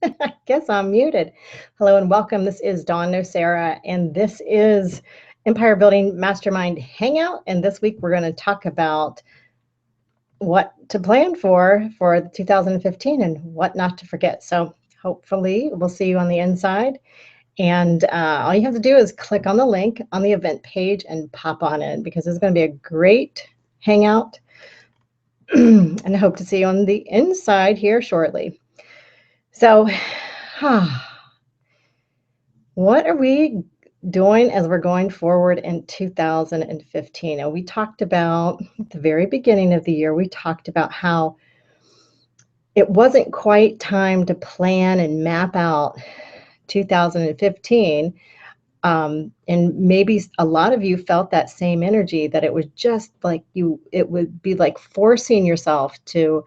I guess I'm muted. Hello and welcome. This is Dawn Nocera, and this is Empire Building Mastermind Hangout. And this week we're going to talk about what to plan for 2015 and what not to forget. So hopefully we'll see you on the inside. And all you have to do is click on the link on the event page and pop on in because it's going to be a great hangout. And I hope to see you on the inside here shortly. So, what are we doing as we're going forward in 2015? And we talked about at the very beginning of the year, we talked about how it wasn't quite time to plan and map out 2015. And maybe a lot of you felt that same energy, that it was just like it would be like forcing yourself to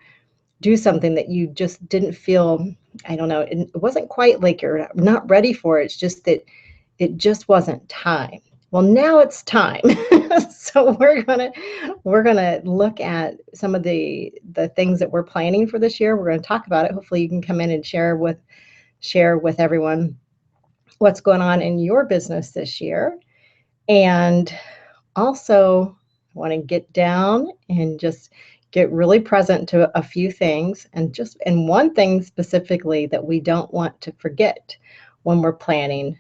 do something that you just didn't feel, I don't know, it wasn't quite like you're not ready for it. It's just that it just wasn't time. Well, now it's time. So we're gonna look at some of the things that we're planning for this year. We're going to talk about it. Hopefully you can come in and share with everyone what's going on in your business this year. And also I want to get down and just get really present to a few things, and one thing specifically that we don't want to forget when we're planning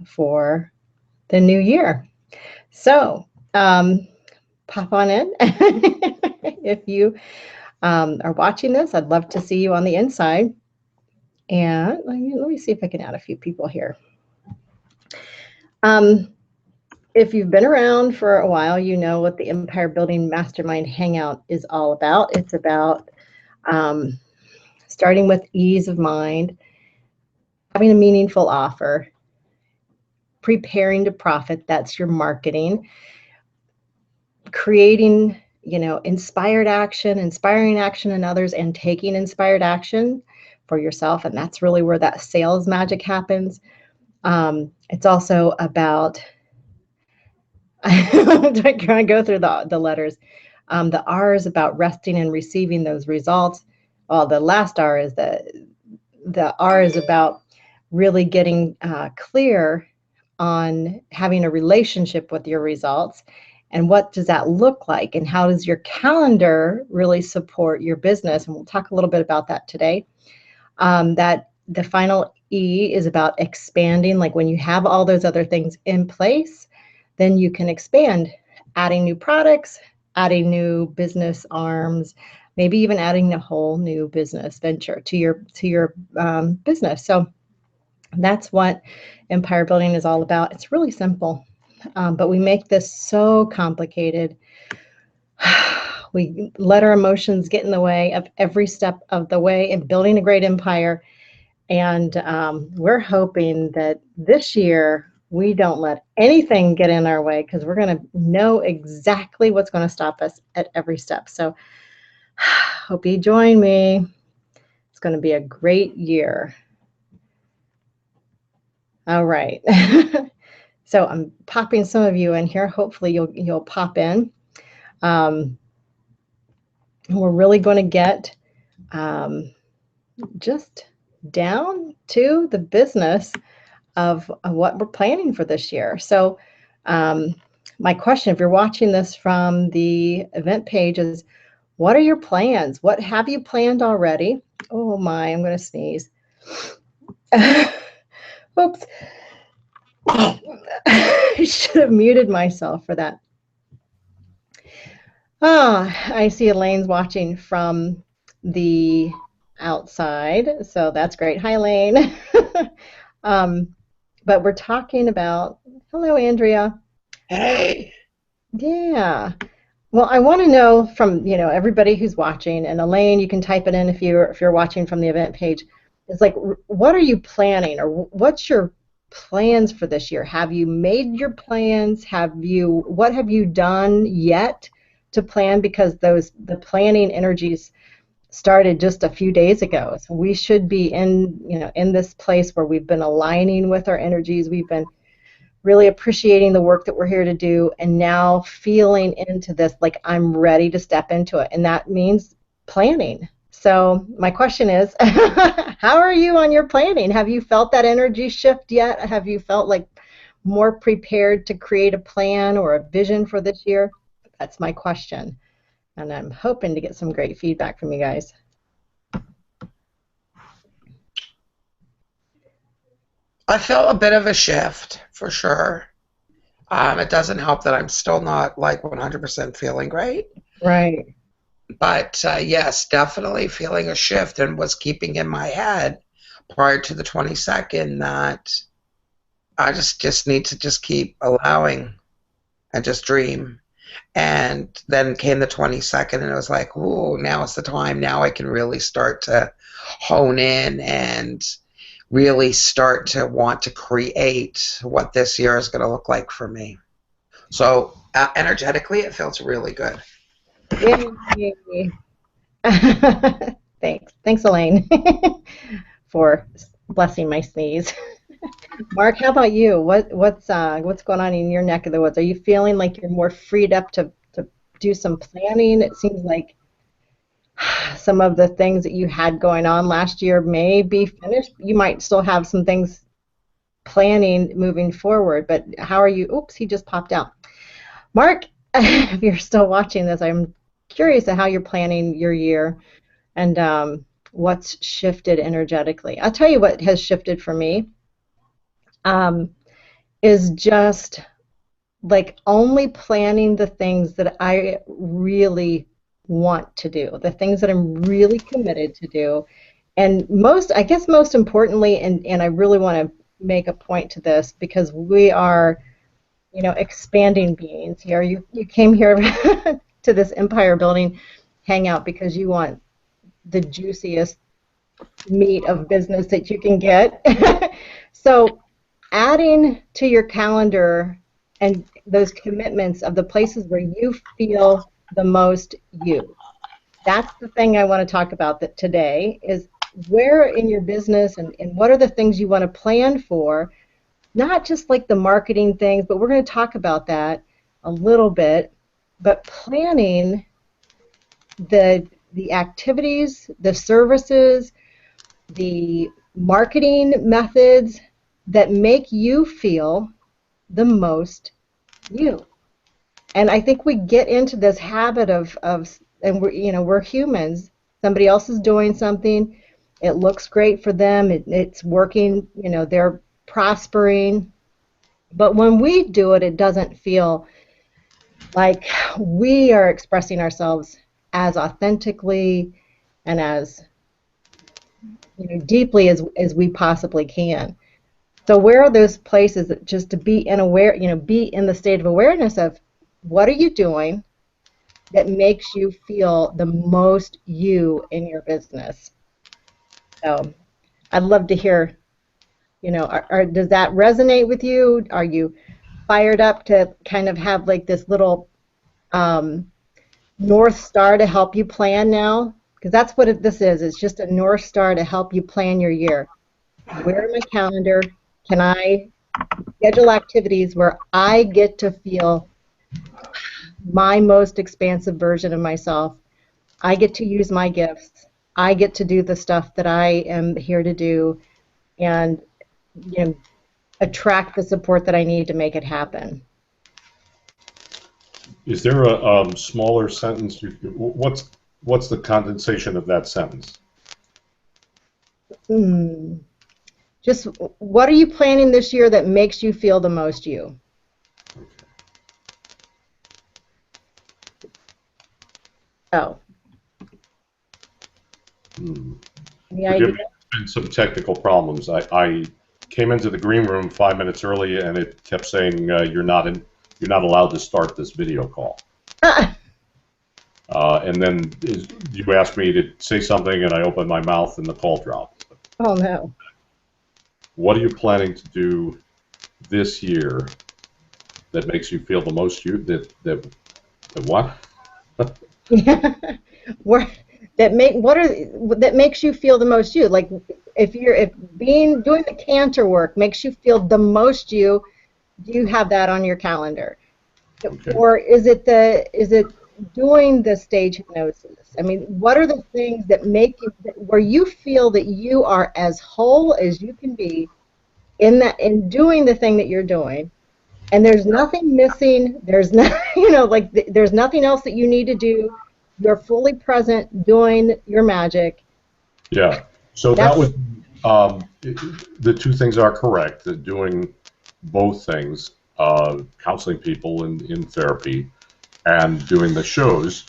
for the new year. So pop on in. If you are watching this, I'd love to see you on the inside. And let me see if I can add a few people here. If you've been around for a while, you know what the Empire Building Mastermind Hangout is all about. It's about starting with ease of mind, having a meaningful offer, preparing to profit, that's your marketing, creating, inspiring action in others, and taking inspired action for yourself. And that's really where that sales magic happens. It's also about I'm trying to go through the letters. The R is about resting and receiving those results. Well, the last R is the R is about really getting clear on having a relationship with your results, and what does that look like, and how does your calendar really support your business? And we'll talk a little bit about that today. That the final E is about expanding, like when you have all those other things in place, then you can expand, adding new products, adding new business arms, maybe even adding a whole new business venture to your business. So that's what Empire Building is all about. It's really simple, but we make this so complicated. We let our emotions get in the way of every step of the way in building a great empire. And we're hoping that this year we don't let anything get in our way, because we're going to know exactly what's going to stop us at every step. So hope you join me. It's going to be a great year. All right. So I'm popping some of you in here. Hopefully you'll pop in. We're really going to get just down to the business of what we're planning for this year. So my question, if you're watching this from the event page, is what are your plans? What have you planned already? Oh my, I'm going to sneeze. Oops. I should have muted myself for that. I see Elaine's watching from the outside, so that's great. Hi, Elaine. But we're talking about, hello, Andrea. Hey. Yeah. Well, I want to know from, everybody who's watching, and Elaine, you can type it in if you're watching from the event page. It's like, what are you planning, or what's your plans for this year? Have you made your plans? What have you done yet to plan? Because the planning energies started just a few days ago. So we should be in this place where we've been aligning with our energies. We've been really appreciating the work that we're here to do, and now feeling into this like I'm ready to step into it. And that means planning. So my question is, how are you on your planning? Have you felt that energy shift yet? Have you felt like more prepared to create a plan or a vision for this year? That's my question. And I'm hoping to get some great feedback from you guys. I felt a bit of a shift for sure. It doesn't help that I'm still not like 100% feeling great. Right. But yes, definitely feeling a shift, and was keeping in my head prior to the 22nd that I just need to just keep allowing and just dream. And then came the 22nd, and it was like, ooh, now is the time. Now I can really start to hone in and really start to want to create what this year is going to look like for me. So energetically, it feels really good. Yay. Thanks, Elaine, for blessing my sneeze. Mark, how about you? What's going on in your neck of the woods? Are you feeling like you're more freed up to do some planning? It seems like some of the things that you had going on last year may be finished. You might still have some things planning moving forward, but how are you? Oops, he just popped out. Mark, if you're still watching this, I'm curious at how you're planning your year and what's shifted energetically. I'll tell you what has shifted for me is just like only planning the things that I really want to do, the things that I'm really committed to do. And I guess most importantly, and I really want to make a point to this because we are, expanding beings here. You came here to this Empire building hangout because you want the juiciest meat of business that you can get. So adding to your calendar and those commitments of the places where you feel the most you. That's the thing I want to talk about today is where in your business and what are the things you want to plan for, not just like the marketing things, but we're going to talk about that a little bit, but planning the activities, the services, the marketing methods that make you feel the most you. And I think we get into this habit of and we're humans. Somebody else is doing something, it looks great for them, it's working, they're prospering. But when we do it, it doesn't feel like we are expressing ourselves as authentically and as deeply as we possibly can. So where are those places that just to be be in the state of awareness of what are you doing that makes you feel the most you in your business? So I'd love to hear, does that resonate with you? Are you fired up to kind of have like this little North Star to help you plan now? Because that's what this is. It's just a North Star to help you plan your year. Where in my calendar can I schedule activities where I get to feel my most expansive version of myself? I get to use my gifts. I get to do the stuff that I am here to do and attract the support that I need to make it happen. Is there a smaller sentence? What's the condensation of that sentence? Just what are you planning this year that makes you feel the most you? Oh. Forgive me, there's been some technical problems. I came into the green room 5 minutes early, and it kept saying you're not allowed to start this video call. And then you asked me to say something, and I opened my mouth, and the call dropped. Oh no! What are you planning to do this year that makes you feel the most you? That what? Yeah. That makes you feel the most you? Like if doing the canter work makes you feel the most you, do you have that on your calendar? Okay. Or is it doing the stage hypnosis, I mean, what are the things that make you, where you feel that you are as whole as you can be in that, in doing the thing that you're doing, and there's nothing missing, there's not, you know, like there's nothing else that you need to do, you're fully present doing your magic. Yeah. So that That's, was the two things are correct. That doing both things, counseling people in therapy, and doing the shows,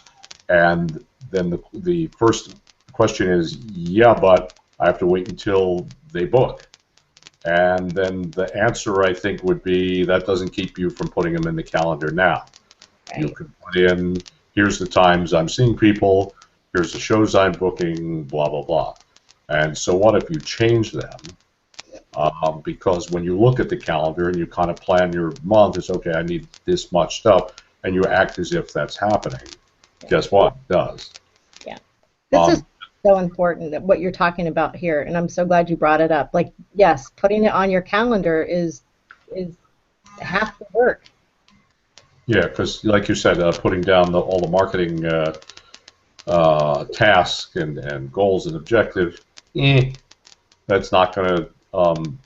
and then the first question is, yeah, but I have to wait until they book. And then the answer, I think, would be that doesn't keep you from putting them in the calendar now. You right. can put in, here's the times I'm seeing people, here's the shows I'm booking, blah, blah, blah. And so what if you change them? Because when you look at the calendar and you kind of plan your month, it's okay, I need this much stuff, and you act as if that's happening. Yeah. Guess what? It does. Yeah. This is so important, that what you're talking about here, and I'm so glad you brought it up. Like, yes, putting it on your calendar is half the work. Yeah, because like you said, putting down all the marketing tasks and goals and objectives, that's not going to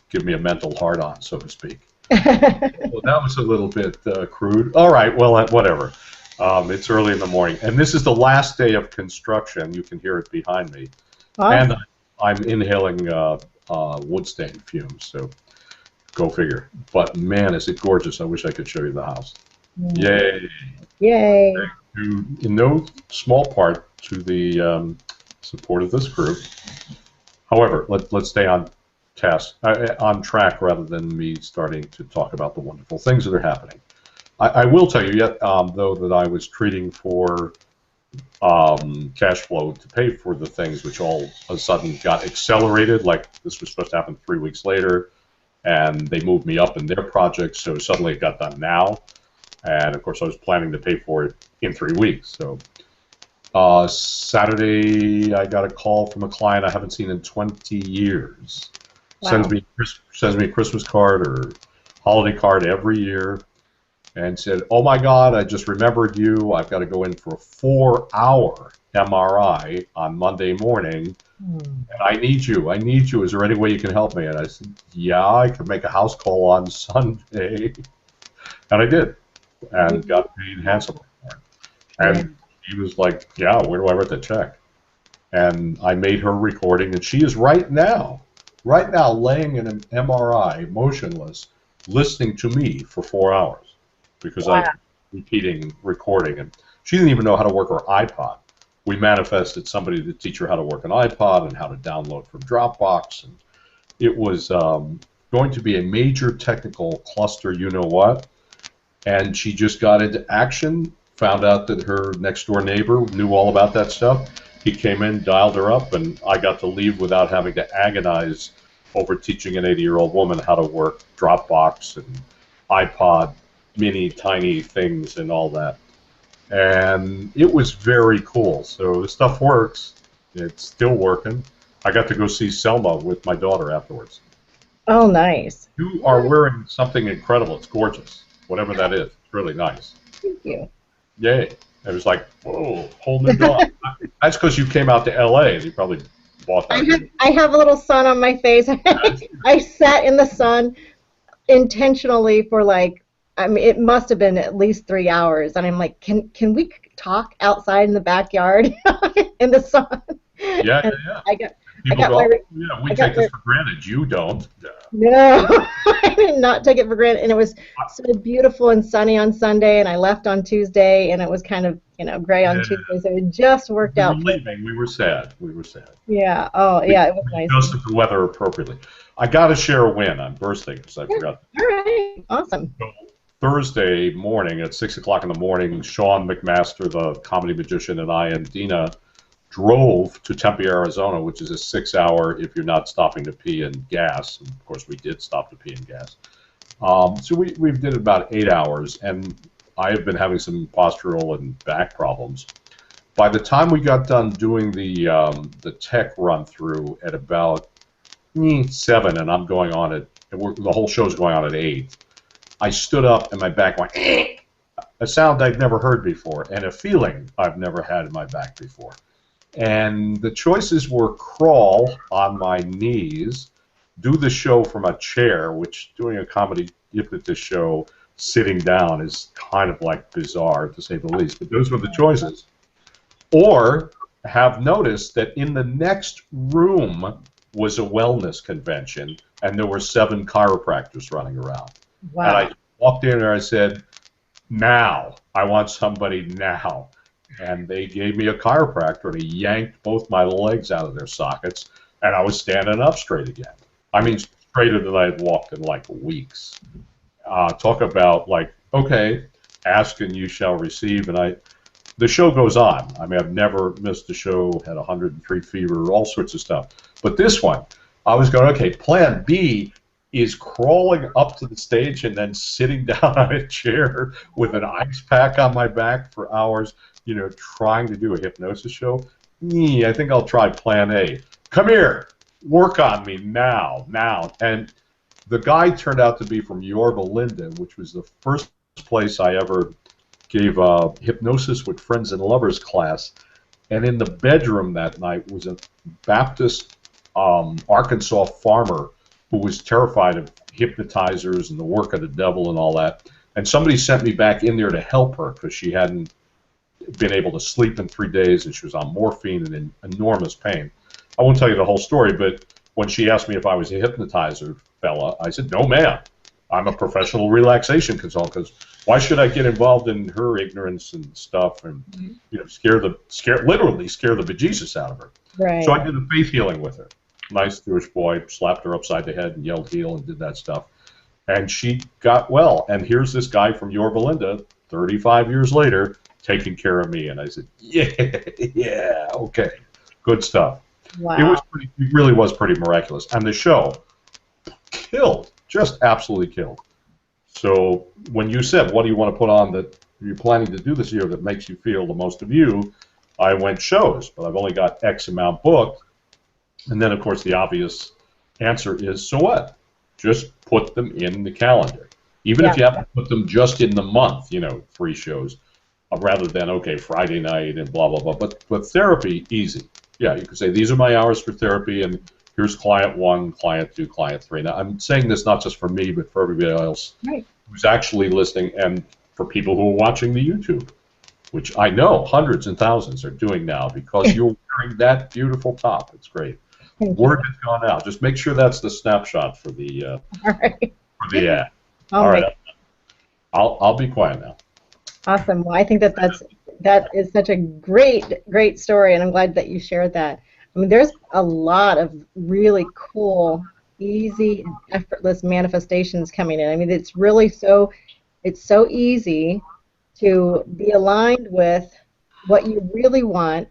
give me a mental hard-on, so to speak. Well, that was a little bit crude. All right, well, whatever. It's early in the morning, and this is the last day of construction. You can hear it behind me, and I'm inhaling wood stain fumes. So go figure. But man, is it gorgeous! I wish I could show you the house. Yay! Yay! In no small part to the support of this group. However, let's stay on task, on track, rather than me starting to talk about the wonderful things that are happening. I will tell you, yet though, that I was treating for cash flow to pay for the things, which all of a sudden got accelerated. Like this was supposed to happen 3 weeks later, and they moved me up in their project, so suddenly it got done now. And of course, I was planning to pay for it in 3 weeks. So Saturday, I got a call from a client I haven't seen in 20 years. Wow. Sends me a Christmas card or holiday card every year, and said, "Oh my God, I just remembered you. I've got to go in for a 4-hour MRI on Monday morning, and I need you. I need you. Is there any way you can help me?" And I said, "Yeah, I could make a house call on Sunday," and I did, and got paid handsomely for it. And he was like, "Yeah, where do I write the check?" And I made her recording, and she is right now laying in an MRI, motionless, listening to me for 4 hours, because I'm repeating recording. And she didn't even know how to work her iPod. We manifested somebody to teach her how to work an iPod and how to download from Dropbox. And it was going to be a major technical cluster, you know what? And she just got into action, found out that her next door neighbor knew all about that stuff. He came in, dialed her up, and I got to leave without having to agonize over teaching an 80-year-old woman how to work Dropbox and iPod mini tiny things and all that. And it was very cool. So the stuff works. It's still working. I got to go see Selma with my daughter afterwards. Oh, nice. You are wearing something incredible. It's gorgeous. Whatever that is. It's really nice. Thank you. Yay. It was like, whoa, whole new dawn. That's because you came out to L.A. and you probably bought that. I have a little sun on my face. I sat in the sun intentionally for like, I mean, it must have been at least 3 hours. And I'm like, can we talk outside in the backyard in the sun? Yeah. We take this for granted. You don't. No, I did not take it for granted. And it was so beautiful and sunny on Sunday, and I left on Tuesday, and it was kind of, gray on Tuesday, so it just worked out. We were leaving. We were sad. Yeah. Oh, yeah, it was nice. We adjusted the weather appropriately. I got to share a win. I'm bursting because I forgot. All right. Awesome. So, Thursday morning at 6 o'clock in the morning, Sean McMaster, the comedy magician, and I and Dina drove to Tempe, Arizona, which is a 6-hour if you're not stopping to pee and gas. And of course, we did stop to pee and gas. So we did about 8 hours, and I have been having some postural and back problems. By the time we got done doing the tech run through at about 7, and I'm going on at the whole show's going on at 8. I stood up and my back went. a sound I've never heard before, and a feeling I've never had in my back before. And the choices were crawl on my knees, do the show from a chair, which doing a comedy hypnotist show sitting down is kind of like bizarre, to say the least. But those were the choices. Or have noticed that in the next room was a wellness convention, and there were 7 chiropractors running around. Wow. And I walked in there, I said, now, I want somebody now. And they gave me a chiropractor, and he yanked both my legs out of their sockets, and I was standing up straight again. I mean, straighter than I had walked in like weeks. Talk about like, okay, ask and you shall receive, and the show goes on. I mean, I've never missed a show, had 103 fever, all sorts of stuff. But this one, I was going, okay, plan B is crawling up to the stage and then sitting down on a chair with an ice pack on my back for hours, you know, trying to do a hypnosis show. I think I'll try plan A. Come here, work on me now. And the guy turned out to be from Yorba Linda, which was the first place I ever gave a hypnosis with friends and lovers class. And in the bedroom that night was a Baptist Arkansas farmer who was terrified of hypnotizers and the work of the devil and all that. And somebody sent me back in there to help her because she hadn't been able to sleep in 3 days and she was on morphine and in enormous pain. I won't tell you the whole story, but when she asked me if I was a hypnotizer fella, I said, no, ma'am. I'm a professional relaxation consultant. Because why should I get involved in her ignorance and stuff and you know literally scare the bejesus out of her? Right. So I did a faith healing with her. Nice Jewish boy, slapped her upside the head and yelled heal and did that stuff. And she got well. And here's this guy from Yorba Linda, 35 years later, taking care of me. And I said, yeah, okay, good stuff. Wow. It really was pretty miraculous. And the show killed, just absolutely killed. So when you said, what do you want to put on that you're planning to do this year that makes you feel the most of you, I went shows, but I've only got X amount booked. And then, of course, the obvious answer is, so what? Just put them in the calendar. Even if you have to put them just in the month, you know, 3 shows, rather than, okay, Friday night and blah, blah, blah. But therapy, easy. Yeah, you could say, these are my hours for therapy, and here's client 1, client 2, client 3. Now, I'm saying this not just for me, but for everybody else who's actually listening, and for people who are watching the YouTube, which I know hundreds and thousands are doing now because you're wearing that beautiful top. It's great. Word has gone out. Just make sure that's the snapshot for the for the ad. All right. I'll be quiet now. Awesome. Well, I think that is such a great story, and I'm glad that you shared that. I mean, there's a lot of really cool, easy, and effortless manifestations coming in. I mean, it's so easy to be aligned with what you really want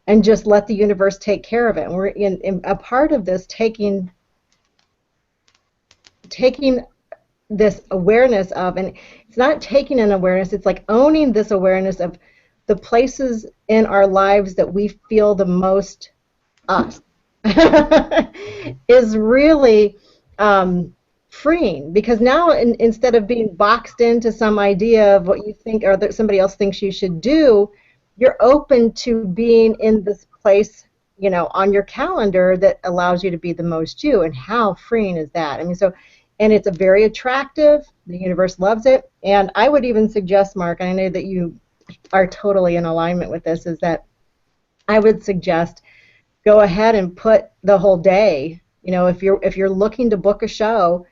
and just let the universe take care of it. And we're in a part of this taking this awareness of, and it's not taking an awareness, it's like owning this awareness of the places in our lives that we feel the most us is really freeing, because now instead of being boxed into some idea of what you think or that somebody else thinks you should do, you're open to being in this place, you know, on your calendar that allows you to be the most you. And how freeing is that? I mean, so, and it's a very attractive. The universe loves it. And I would even suggest, Mark, and I know that you are totally in alignment with this, is that I would suggest go ahead and put the whole day. You know, if you're looking to book a show,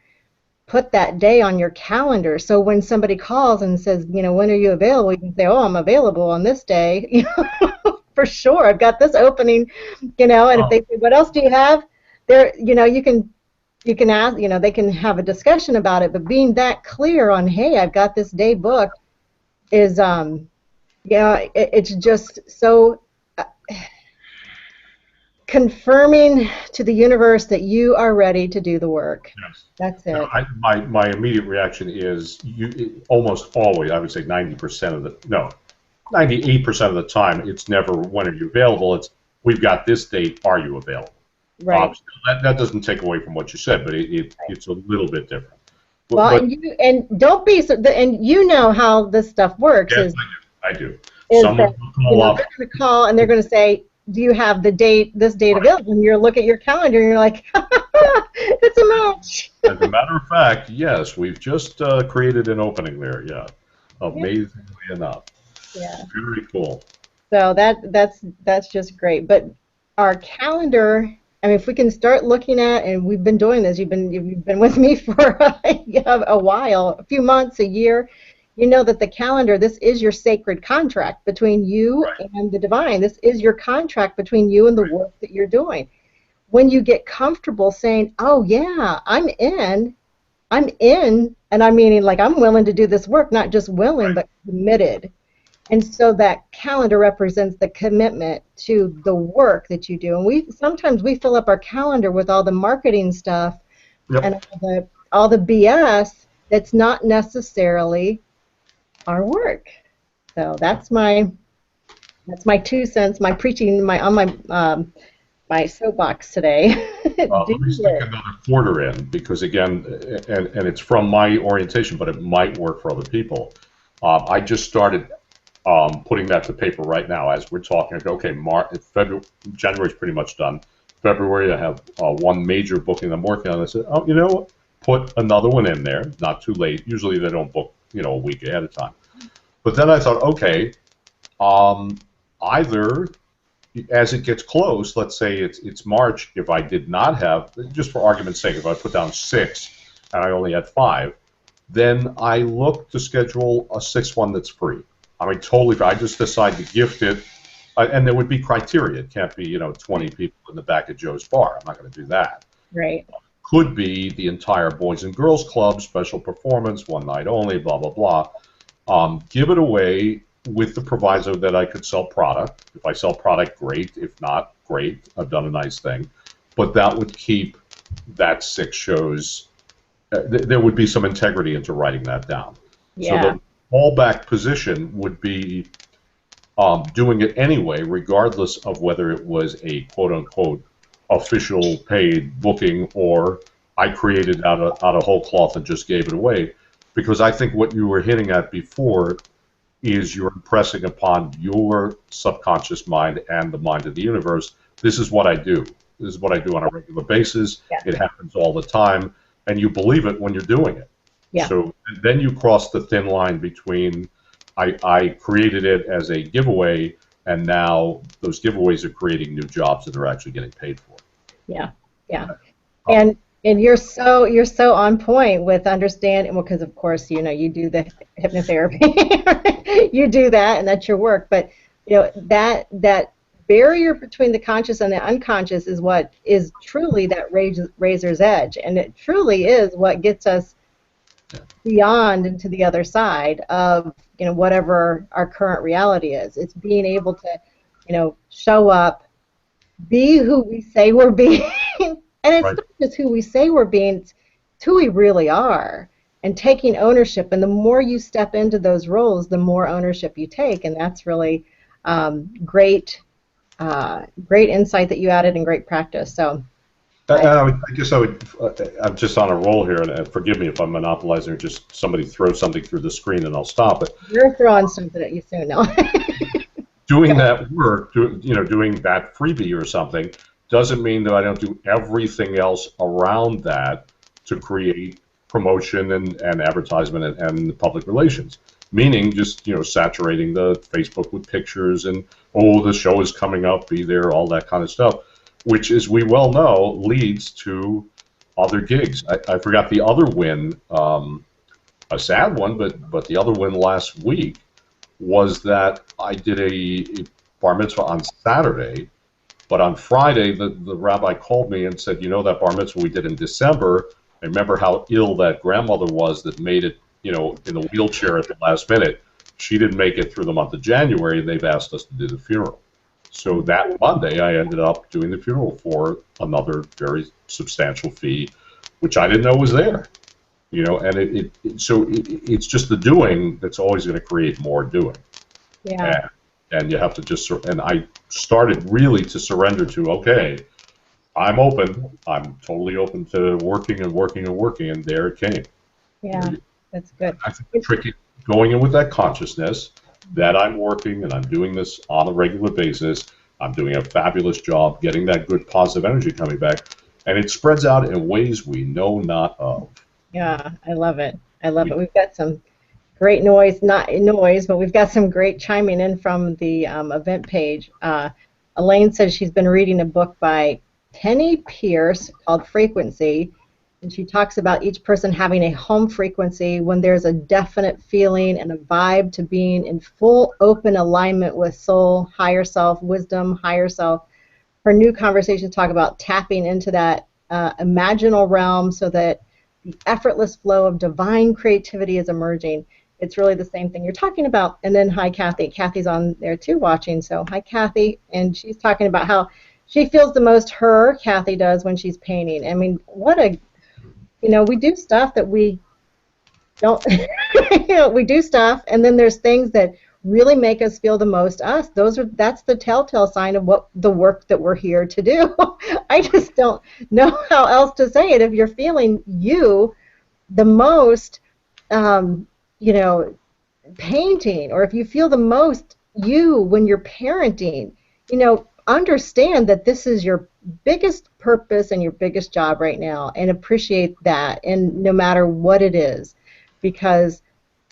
put that day on your calendar. So when somebody calls and says, you know, when are you available? You can say, oh, I'm available on this day. You know, for sure, I've got this opening. You know, and if they say, what else do you have? There, you know, you can ask. You know, they can have a discussion about it. But being that clear on, hey, I've got this day booked, is it's just so confirming to the universe that you are ready to do the work. Yes. That's it. My immediate reaction is almost always, I would say 98% of the time, it's never when are you available, it's we've got this date, are you available? Right. That doesn't take away from what you said, but it's a little bit different. But, Well, but and don't be and you know how this stuff works yes, is I do. is that Someone will call they're up. going to call and they're going to say, "Do you have this date Right. available?" And you look at your calendar and you're like, "It's a match." As a matter of fact, yes, we've just created an opening there. Yeah, Yeah. amazingly enough. Yeah. Very cool. So that's just great. But our calendar, I mean, if we can start looking at, and we've been doing this, you've been with me for a while, a few months, a year. You know that the calendar, this is your sacred contract between you Right. and the divine. This is your contract between you and the Right. work that you're doing. When you get comfortable saying, "Oh yeah, I'm in," and I'm meaning like I'm willing to do this work, not just willing, Right. but committed. And so that calendar represents the commitment to the work that you do. And we sometimes we fill up our calendar with all the marketing stuff and Yep. all the BS that's not necessarily our work. So that's my 2 cents, my preaching, my on my soapbox today. Do Let me stick work. another quarter in because again, and it's from my orientation, but it might work for other people. I just started putting that to paper right now as we're talking. Okay, February, January's pretty much done. February, I have one major booking I'm working on. I said, oh, you know what? Put another one in there. Not too late. Usually they don't book, a week ahead of time. But then I thought, okay, either as it gets close, let's say it's March, if I did not have, just for argument's sake, if I put down 6 and I only had 5, then I look to schedule a 6th one that's free. I mean, totally free. I just decide to gift it, and there would be criteria. It can't be, 20 people in the back of Joe's bar. I'm not going to do that. Right. Could be the entire Boys and Girls Club, special performance, one night only, blah, blah, blah. Give it away with the proviso that I could sell product. If I sell product, great. If not, great. I've done a nice thing. But that would keep that 6 shows. There would be some integrity into writing that down. So Yeah. the fallback position would be doing it anyway, regardless of whether it was a quote-unquote official paid booking or I created out of whole cloth and just gave it away. Because I think what you were hinting at before is you're impressing upon your subconscious mind and the mind of the universe. This is what I do. This is what I do on a regular basis. Yeah. It happens all the time, and you believe it when you're doing it. Yeah. So then you cross the thin line between I created it as a giveaway, and now those giveaways are creating new jobs that are actually getting paid for. Yeah. Yeah. And you're so on point with understanding, well, because of course you do the hypnotherapy, you do that, and that's your work. But that barrier between the conscious and the unconscious is what is truly that razor's edge, and it truly is what gets us beyond and to the other side of whatever our current reality is. It's being able to show up, be who we say we're being. And it's Right. not just who we say we're being, it's who we really are, and taking ownership. And the more you step into those roles, the more ownership you take. And that's really great insight that you added and great practice. So I guess I'm just on a roll here, and forgive me if I'm monopolizing or just somebody throws something through the screen and I'll stop. But you're throwing something at you soon now. doing that work, doing that freebie or something, doesn't mean that I don't do everything else around that to create promotion and advertisement and public relations. Meaning just, saturating the Facebook with pictures and, the show is coming up, be there, all that kind of stuff, which, as we well know, leads to other gigs. I forgot the other win, a sad one, but the other win last week was that I did a bar mitzvah on Saturday. But on Friday, the rabbi called me and said, that bar mitzvah we did in December, I remember how ill that grandmother was that made it, in the wheelchair at the last minute. She didn't make it through the month of January, and they've asked us to do the funeral. So that Monday, I ended up doing the funeral for another very substantial fee, which I didn't know was there. And it's just the doing that's always going to create more doing. Yeah. And you have to just, and I started really to surrender to, okay, I'm open. I'm totally open to working, and there it came. Yeah, that's good. I think the trick is going in with that consciousness that I'm working and I'm doing this on a regular basis. I'm doing a fabulous job getting that good positive energy coming back, and it spreads out in ways we know not of. Yeah, I love it. I love it. We've got some great noise, not noise, but we've got some great chiming in from the event page. Elaine says she's been reading a book by Penny Pierce called Frequency, and she talks about each person having a home frequency when there's a definite feeling and a vibe to being in full open alignment with soul, higher self, wisdom, higher self. Her new conversations talk about tapping into that imaginal realm so that the effortless flow of divine creativity is emerging. It's really the same thing you're talking about. And then hi, Kathy. Kathy's on there too watching. So hi, Kathy. And she's talking about how she feels the most her, Kathy does, when she's painting. I mean, what a, we do stuff that we don't, we do stuff, and then there's things that really make us feel the most us. That's the telltale sign of what the work that we're here to do. I just don't know how else to say it. If you're feeling you the most, painting, or if you feel the most you when you're parenting, understand that this is your biggest purpose and your biggest job right now, and appreciate that, and no matter what it is, because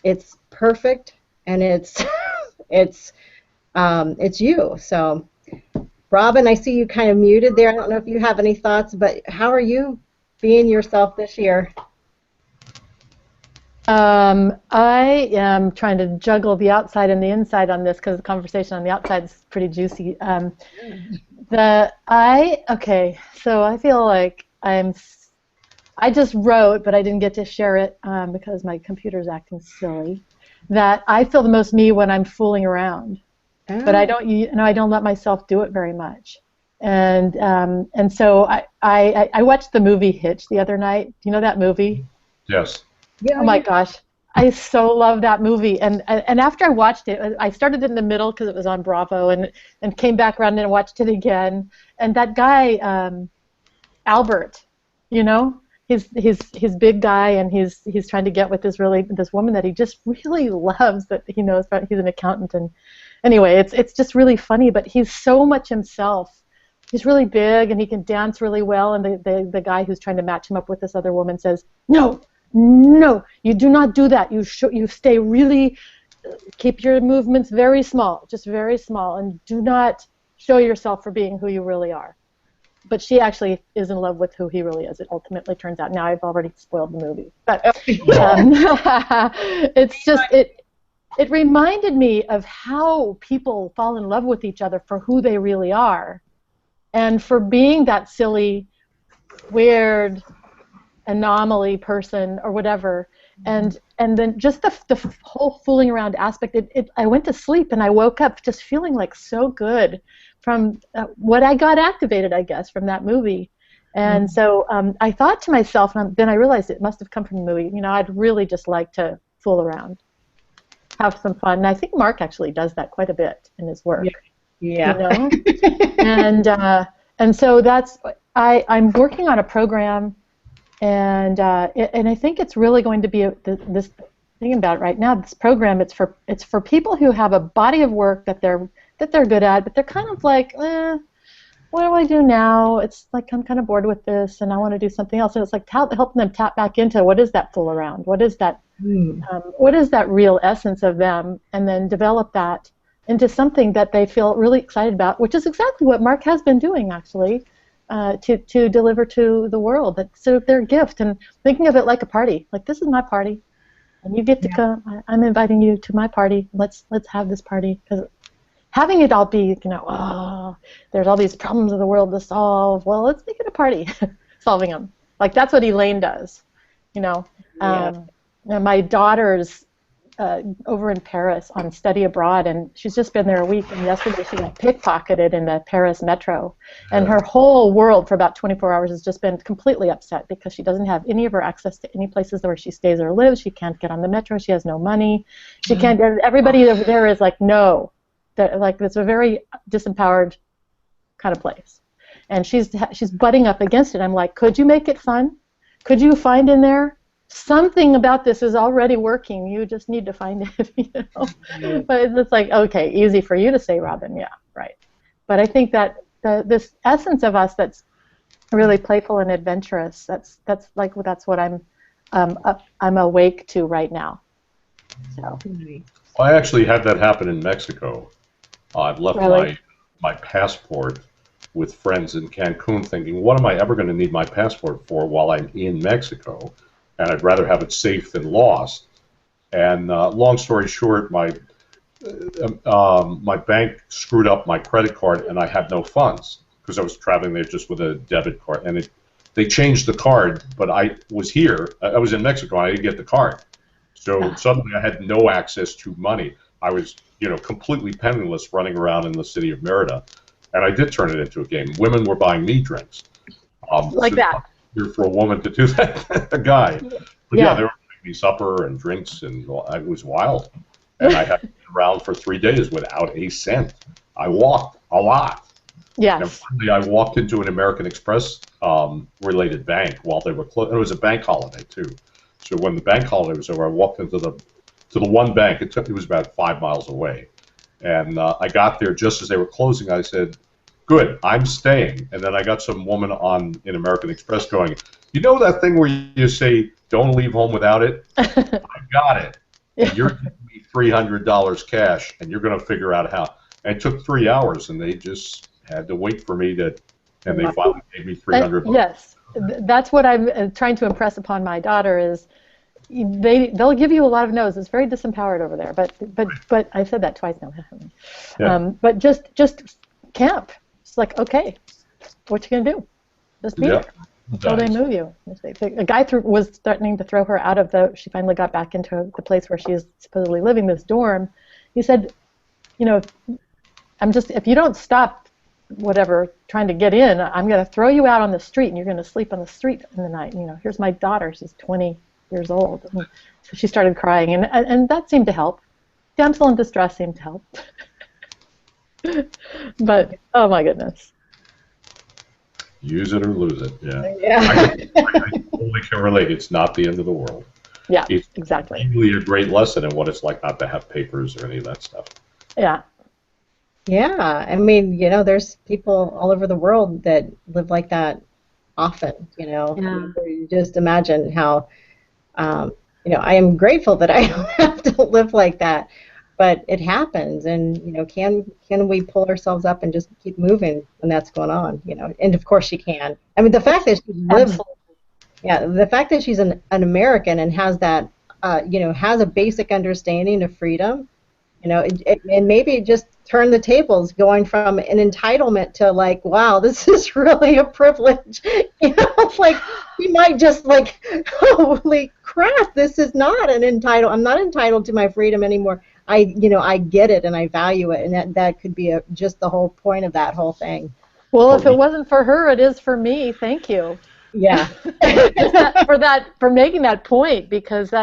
it's perfect and it's it's you. So Robin, I see you kind of muted there. I don't know if you have any thoughts, but how are you being yourself this year? I am trying to juggle the outside and the inside on this because the conversation on the outside is pretty juicy. Okay, so I feel like I just wrote, but I didn't get to share it because my computer's acting silly, that I feel the most me when I'm fooling around. Oh. But I don't let myself do it very much. And so I watched the movie Hitch the other night. Do you know that movie? Yes. Yeah, oh my gosh, I so love that movie. And after I watched it, I started in the middle because it was on Bravo, and came back around and watched it again. And that guy, Albert, he's big guy, and he's trying to get with this woman that he just really loves, that he knows about. He's an accountant, and anyway, it's just really funny. But he's so much himself. He's really big, and he can dance really well. And the guy who's trying to match him up with this other woman says, No, you do not do that. You stay really, keep your movements very small, just very small, and do not show yourself for being who you really are. But she actually is in love with who he really is. It ultimately turns out. Now I've already spoiled the movie, but it's just it reminded me of how people fall in love with each other for who they really are, and for being that silly, weird, anomaly person or whatever, and then just the whole fooling around aspect. I went to sleep and I woke up just feeling like so good from what I got activated, I guess, from that movie. And so I thought to myself, and then I realized it must have come from the movie. I'd really just like to fool around, have some fun. And I think Mark actually does that quite a bit in his work. Yeah. And so that's I'm working on a program. And I think it's really going to be this thinking about it right now. This program, it's for people who have a body of work that they're good at, but they're kind of like, what do I do now? It's like I'm kind of bored with this, and I want to do something else. And it's like helping them tap back into what is that fool around? What is that? What is that real essence of them? And then develop that into something that they feel really excited about, which is exactly what Mark has been doing actually. To deliver to the world. That's their gift, and thinking of it like a party. Like, this is my party, and you get to come. I'm inviting you to my party. Let's have this party, because having it all be, there's all these problems of the world to solve. Well, let's make it a party, solving them. Like, that's what Elaine does. My daughter's over in Paris on study abroad, and she's just been there a week, and yesterday she got pickpocketed in the Paris metro, and her whole world for about 24 hours has just been completely upset because she doesn't have any of her access to any places where she stays or lives. She can't get on the metro. She has no money. She can't. Everybody over there is like, no. Like, it's a very disempowered kind of place, and she's butting up against it. I'm like, could you make it fun? Could you find in there something about this is already working. You just need to find it, you know. But it's like, okay, easy for you to say, Robin. Yeah, right. But I think that this essence of us that's really playful and adventurous. That's what I'm awake to right now. So. I actually had that happen in Mexico. I've left Really? my passport with friends in Cancun thinking, what am I ever going to need my passport for while I'm in Mexico? And I'd rather have it safe than lost. And long story short, my bank screwed up my credit card and I had no funds because I was traveling there just with a debit card. And they changed the card, but I was here. I was in Mexico and I didn't get the card. So suddenly I had no access to money. I was, completely penniless running around in the city of Merida. And I did turn it into a game. Women were buying me drinks. Like that. Here for a woman to do that, a guy. But yeah, they were giving me supper and drinks, and it was wild. And I had to be around for 3 days without a cent. I walked a lot. Yes. And finally, I walked into an American Express related bank while they were closed. It was a bank holiday too. So when the bank holiday was over, I walked into the one bank. It was about 5 miles away, and I got there just as they were closing. I said, "Good, I'm staying." And then I got some woman in American Express going, "You know that thing where you say don't leave home without it? I got it. And you're giving me $300 cash, and you're going to figure out how." And it took 3 hours, and they just had to wait for me to, and they finally gave me $300. Yes, that's what I'm trying to impress upon my daughter is they'll give you a lot of no's. It's very disempowered over there. But I said that twice now. Yeah. But just camp. It's like, okay, what you gonna do? Just be there until they move you. A guy was threatening to throw her out of she finally got back into the place where she is supposedly living, this dorm. He said, if you don't stop trying to get in, I'm going to throw you out on the street and you're going to sleep on the street in the night. Here's my daughter. She's 20 years old. And so she started crying, and that seemed to help. Damsel in distress seemed to help. But, oh my goodness. Use it or lose it, yeah. Yeah. I totally can relate. It's not the end of the world. Yeah, it's exactly. really a great lesson in what it's like not to have papers or any of that stuff. Yeah. Yeah, I mean, there's people all over the world that live like that often, Yeah. You just imagine how, I am grateful that I don't have to live like that, but it happens, and, can we pull ourselves up and just keep moving when that's going on, and of course she can. I mean, the fact that she lives, the fact that she's an American and has that, has a basic understanding of freedom, and maybe just turn the tables, going from an entitlement to like, wow, this is really a privilege. Like you might just like, holy crap, this is not an entitled. I'm not entitled to my freedom anymore. I get it and I value it, and that could be just the whole point of that whole thing. Well, if it wasn't for her, it is for me. Thank you. Yeah. for making that point, because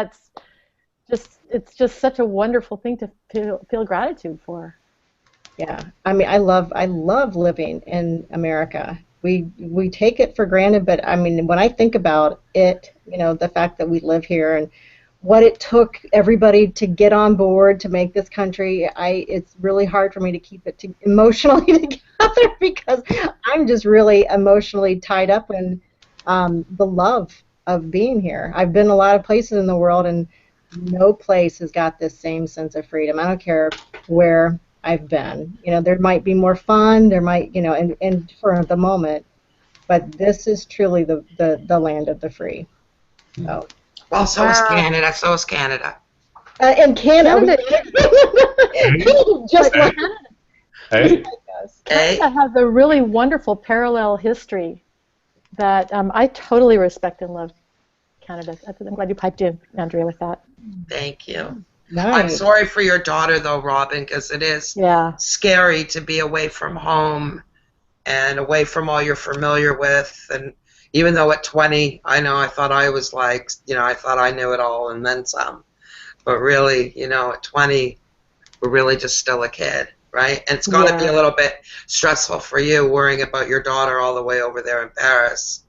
it's just such a wonderful thing to feel gratitude for. Yeah, I mean, I love living in America. We take it for granted, but I mean, when I think about it, the fact that we live here and what it took everybody to get on board to make this country, it's really hard for me to keep it emotionally together because I'm just really emotionally tied up in the love of being here. I've been a lot of places in the world, and no place has got this same sense of freedom. I don't care where I've been. There might be more fun, there might, and for the moment, but this is truly the land of the free. So. Well, so is Canada. So is Canada. And Canada. Just like Hey. Canada has a really wonderful parallel history that I totally respect and love. Canada. I'm glad you piped in, Andrea, with that. Thank you. Nice. I'm sorry for your daughter, though, Robin, because it is scary to be away from home and away from all you're familiar with. And even though at 20, I thought I was like, I thought I knew it all and then some. But really, at 20, we're really just still a kid, right? And it's got to be a little bit stressful for you worrying about your daughter all the way over there in Paris.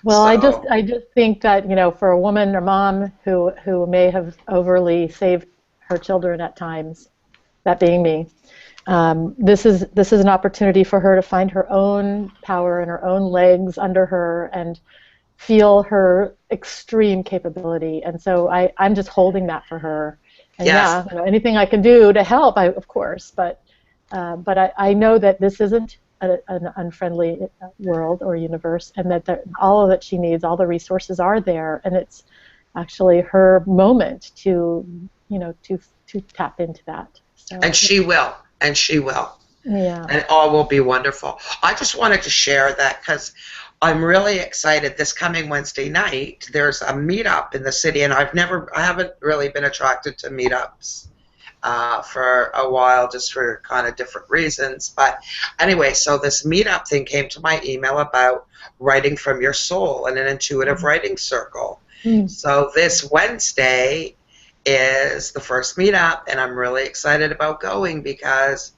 Well, So, I just think that, for a woman or mom who may have overly saved her children at times, that being me, this is an opportunity for her to find her own power and her own legs under her and feel her extreme capability. And so I'm just holding that for her. And yes. yeah, anything I can do to help, of course, but I know that this isn't an unfriendly world or universe, and that all that she needs, all the resources are there, and it's actually her moment to, to tap into that. So, And she will. And she will. yeah. And all will be wonderful. I just wanted to share that because I'm really excited. This coming Wednesday night, there's a meetup in the city, and I haven't really been attracted to meetups for a while, just for kind of different reasons. But anyway, so this meetup thing came to my email about writing from your soul and an intuitive writing circle. Mm. So this Wednesday is the first meetup, and I'm really excited about going because,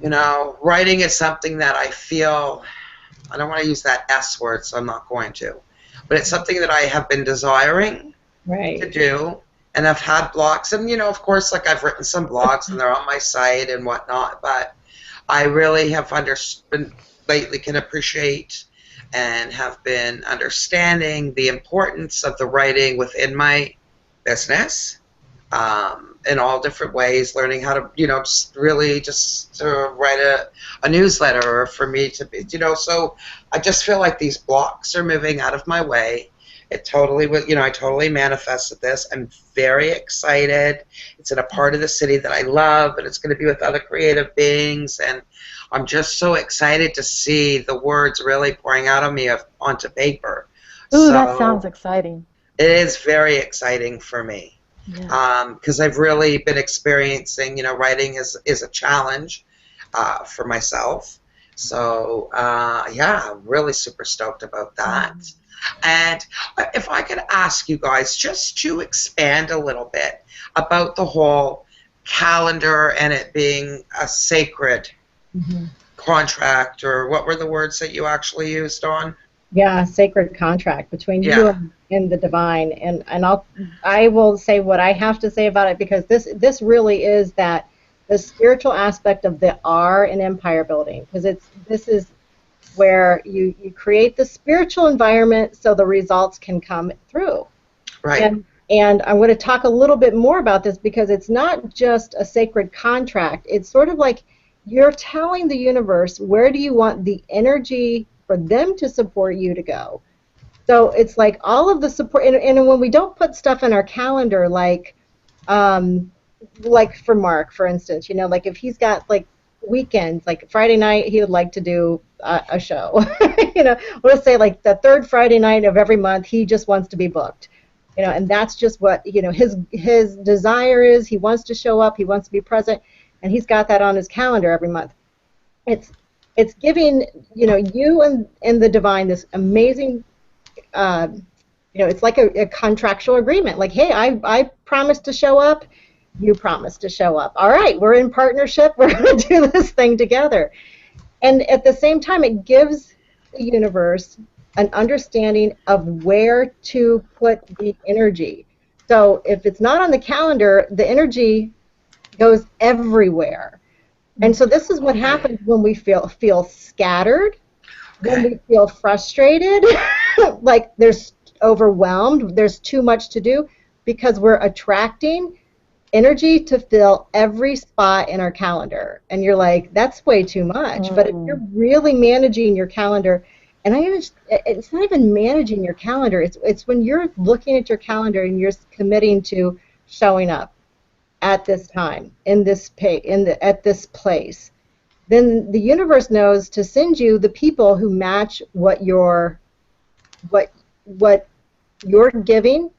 writing is something that I feel, I don't want to use that S word, so I'm not going to, but it's something that I have been desiring to do, and I've had blocks, and, of course, like I've written some blogs, and they're on my site and whatnot, but I really have been lately can appreciate and have been understanding the importance of the writing within my business, in all different ways, learning how to, just to write a newsletter, or for me to be, so I just feel like these blocks are moving out of my way. It totally was, I totally manifested this. I'm very excited. It's in a part of the city that I love, and it's going to be with other creative beings, and I'm just so excited to see the words really pouring out of me onto paper. Ooh, So that sounds exciting. it is very exciting for me. Yeah. Because I've really been experiencing, writing is a challenge for myself. So, yeah, I'm really super stoked about that. And if I could ask you guys just to expand a little bit about the whole calendar and it being a sacred contract, or what were the words that you actually used, Dawn? Yeah, sacred contract between you Yeah. and the divine, and I will say what I have to say about it, because this really is that the spiritual aspect of the R in empire building, because this is where you create the spiritual environment so the results can come through. Right. And I'm going to talk a little bit more about this, because it's not just a sacred contract. It's sort of like you're telling the universe, where do you want the energy for them to support you to go. So it's like all of the support, and when we don't put stuff in our calendar, like for Mark, for instance, like if he's got like weekends, like Friday night, he would like to do a show. Let's say like the third Friday night of every month, he just wants to be booked. And that's just what his desire is. He wants to show up. He wants to be present, and he's got that on his calendar every month. It's giving you and the divine this amazing, it's like a contractual agreement. Like, hey, I promised to show up. You promised to show up. All right, we're in partnership. We're going to do this thing together. And at the same time, it gives the universe an understanding of where to put the energy. So if it's not on the calendar, the energy goes everywhere. And so this is what happens when we feel scattered, when we feel frustrated, like there's overwhelmed, there's too much to do, because we're attracting energy to fill every spot in our calendar. And you're like, that's way too much. But if you're really managing your calendar, and it's not even managing your calendar, it's when you're looking at your calendar and you're committing to showing up at this time, at this place, then the universe knows to send you the people who match what you're giving.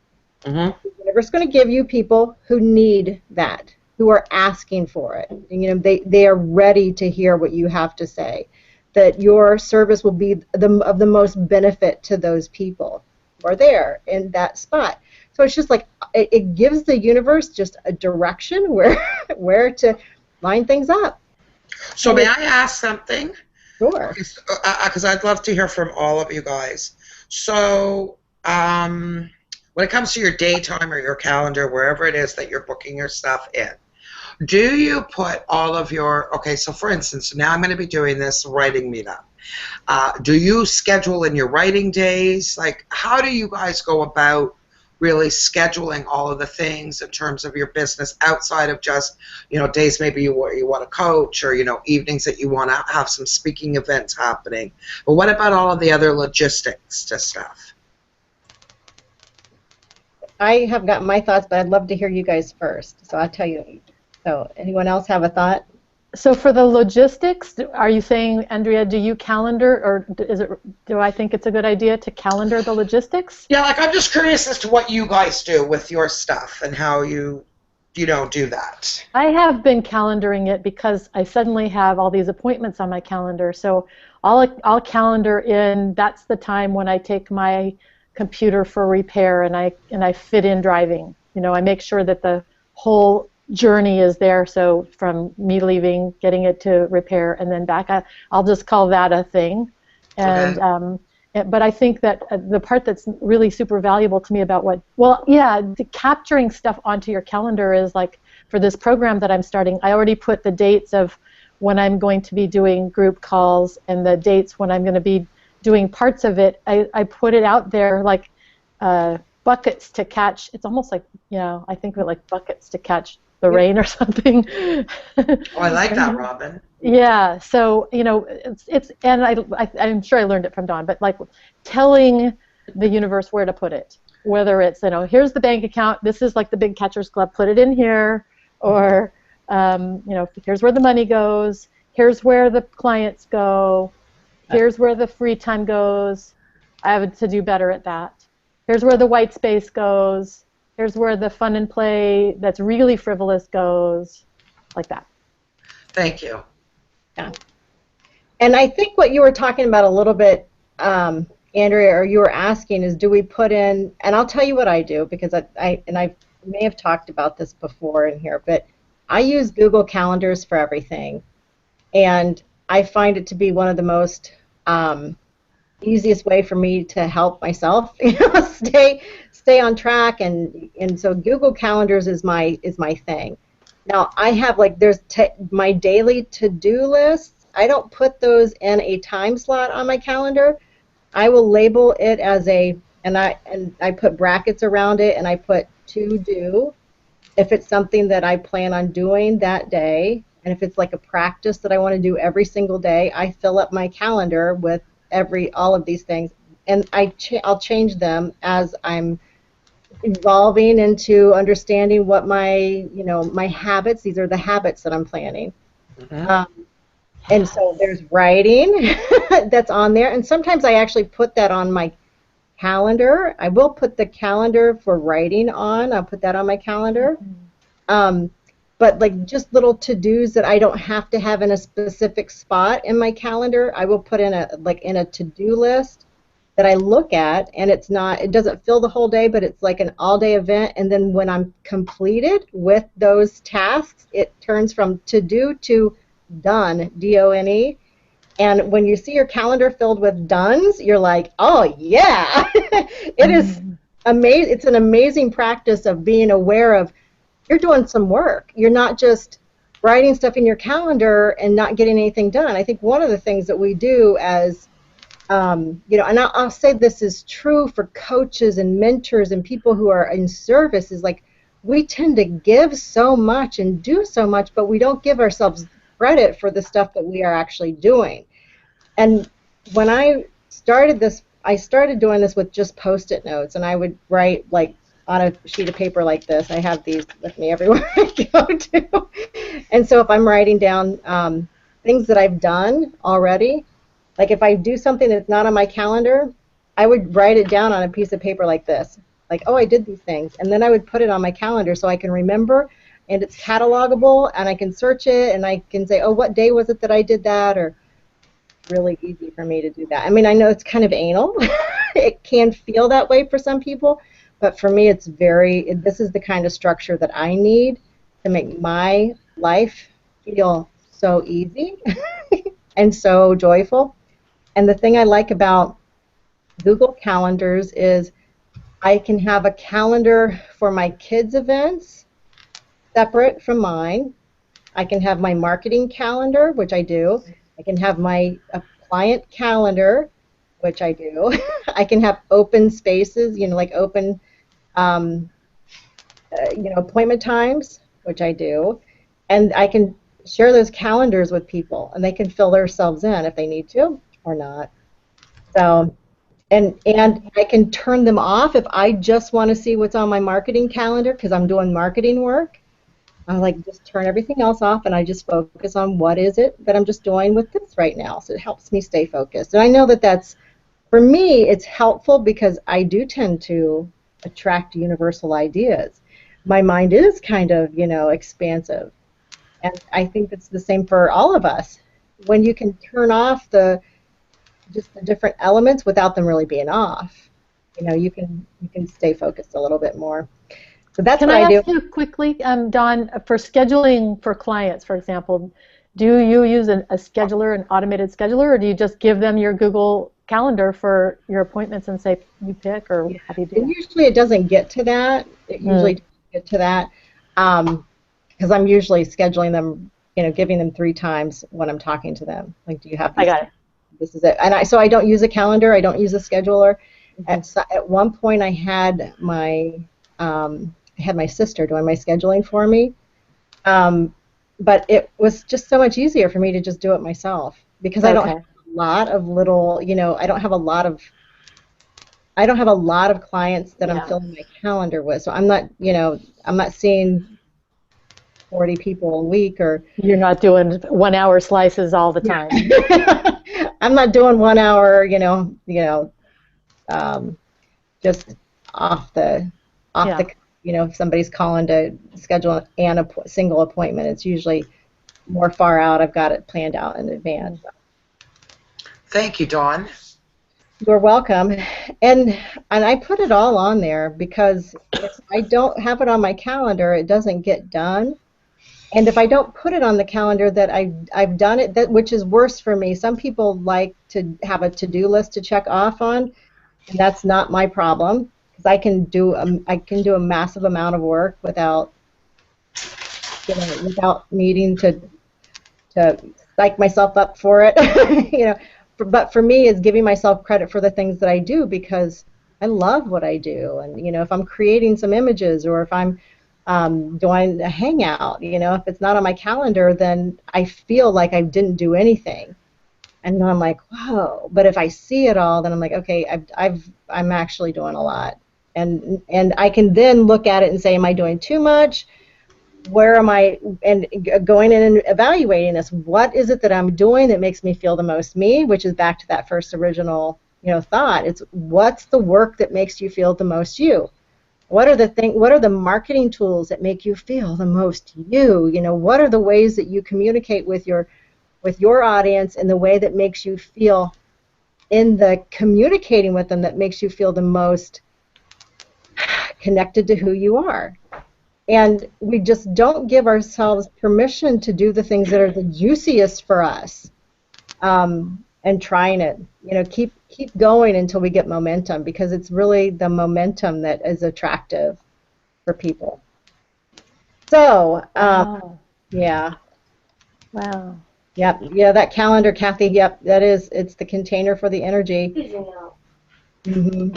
The universe is going to give you people who need that, who are asking for it. And, they are ready to hear what you have to say. That your service will be of the most benefit to those people who are there in that spot. So it's just like it gives the universe just a direction where to line things up. So may I ask something? Sure. Because I'd love to hear from all of you guys. So, when it comes to your daytime or your calendar, wherever it is that you're booking your stuff in, do you put all of your, okay, so for instance, now I'm going to be doing this writing meetup. Do you schedule in your writing days? Like, how do you guys go about really scheduling all of the things in terms of your business outside of just, days maybe you want to coach, or, evenings that you want to have some speaking events happening? But what about all of the other logistics to stuff? I have got my thoughts, but I'd love to hear you guys first. So I'll tell you. So anyone else have a thought? So for the logistics, are you saying, Andrea, do you calendar, or do I think it's a good idea to calendar the logistics? Yeah, like I'm just curious as to what you guys do with your stuff and how you do that. I have been calendaring it because I suddenly have all these appointments on my calendar. So I'll calendar in, that's the time when I take my computer for repair and I fit in driving. I make sure that the whole journey is there, so from me leaving, getting it to repair, and then back. I'll just call that a thing. And Okay. But I think that the part that's really super valuable to me about the capturing stuff onto your calendar is like, for this program that I'm starting, I already put the dates of when I'm going to be doing group calls and the dates when I'm going to be doing parts of it. I put it out there like buckets to catch. It's almost like, I think of it like buckets to catch the rain or something. Oh, I like that, Robin. Yeah, so it's and I'm sure I learned it from Dawn, but like telling the universe where to put it, whether it's here's the bank account, this is like the big catcher's glove, put it in here, or here's where the money goes, here's where the clients go, here's where the free time goes. I have to do better at that. Here's where the white space goes. Here's where the fun and play that's really frivolous goes, like that. Thank you. Yeah. And I think what you were talking about a little bit, Andrea, or you were asking is, do we put in, and I'll tell you what I do, because I may have talked about this before in here, but I use Google Calendars for everything. And I find it to be one of the most easiest way for me to help myself stay on track, and so Google Calendars is my thing. Now I have there's my daily to-do lists. I don't put those in a time slot on my calendar. I will label it as and I put brackets around it, and I put to do if it's something that I plan on doing that day, and if it's like a practice that I want to do every single day, I fill up my calendar with all of these things, and I'll change them as I'm evolving into understanding what my my habits. These are the habits that I'm planning. Mm-hmm. And so there's writing that's on there, and sometimes I actually put that on my calendar. I will put the calendar for writing on. I'll put that on my calendar. But like just little to-dos that I don't have to have in a specific spot in my calendar, I will put in a to-do list that I look at, and it doesn't fill the whole day, but it's like an all-day event, and then when I'm completed with those tasks, it turns from to-do to done, D-O-N-E. And when you see your calendar filled with dones, you're like, oh yeah. It is amazing. It's an amazing practice of being aware of you're doing some work. You're not just writing stuff in your calendar and not getting anything done. I think one of the things that we do as, and I'll say this is true for coaches and mentors and people who are in service, is like we tend to give so much and do so much, but we don't give ourselves credit for the stuff that we are actually doing. And when I started this, I started doing this with just Post-it notes, and I would write on a sheet of paper like this. I have these with me everywhere I go to. And so if I'm writing down things that I've done already, like if I do something that's not on my calendar, I would write it down on a piece of paper like this. Like, oh, I did these things. And then I would put it on my calendar so I can remember, and it's catalogable, and I can search it, and I can say, oh, what day was it that I did that? Or really easy for me to do that. I mean, I know it's kind of anal. It can feel that way for some people. But for me, this is the kind of structure that I need to make my life feel so easy. and so joyful. And the thing I like about Google Calendars is I can have a calendar for my kids' events separate from mine. I can have my marketing calendar, which I do. I can have my client calendar, which I do. I can have open spaces, like open, um, appointment times, which I do. And I can share those calendars with people, and they can fill themselves in if they need to or not. So, and I can turn them off if I just want to see what's on my marketing calendar because I'm doing marketing work. I like just turn everything else off and I just focus on what is it that I'm just doing with this right now. So it helps me stay focused. And I know that that's, for me, it's helpful because I do tend to attract universal ideas. My mind is kind of, expansive. And I think it's the same for all of us. When you can turn off just the different elements without them really being off, you can stay focused a little bit more. So that's Can what I I do. ask you quickly, Dawn, for scheduling for clients, for example, do you use a scheduler, an automated scheduler, or do you just give them your Google Calendar for your appointments and say you pick, or how do you do And that? usually it doesn't get to that. It usually doesn't get to that because I'm usually scheduling them, giving them 3 times when I'm talking to them. Like, do you have I these? got it. This is it. And so I don't use a calendar. I don't use a scheduler. At one point, I had my sister doing my scheduling for me, but it was just so much easier for me to just do it myself because I don't have Okay. a lot of little, I don't have a lot of clients that I'm Yeah. filling my calendar with. So I'm not seeing 40 people a week or You're not doing 1 hour slices all the yeah. time. I'm not doing 1 hour, um, just off the off Yeah. the if somebody's calling to schedule single appointment, it's usually more far out. I've got it planned out in advance. Thank you, Dawn. You're welcome. And I put it all on there because if I don't have it on my calendar, it doesn't get done. And if I don't put it on the calendar that I've done it, which is worse for me. Some people like to have a to-do list to check off on, and that's not my problem because I can do a massive amount of work without without needing to psych myself up for it. But for me, it's giving myself credit for the things that I do because I love what I do. And if I'm creating some images or if I'm doing a hangout, if it's not on my calendar, then I feel like I didn't do anything. And then I'm like, whoa. But if I see it all, then I'm like, okay, I'm actually doing a lot. And I can then look at it and say, am I doing too much? Where am I, and going in and evaluating this, what is it that I'm doing that makes me feel the most me, which is back to that first original thought. It's what's the work that makes you feel the most you? What are the marketing tools that make you feel the most you? What are the ways that you communicate with your audience in the way that makes you feel in the communicating with them that makes you feel the most connected to who you are? And we just don't give ourselves permission to do the things that are the juiciest for us, and trying it. Keep going until we get momentum because it's really the momentum that is attractive for people. So, Wow. yeah. Wow. Yep. Yeah, that calendar, Kathy, yep, it's the container for the energy. hmm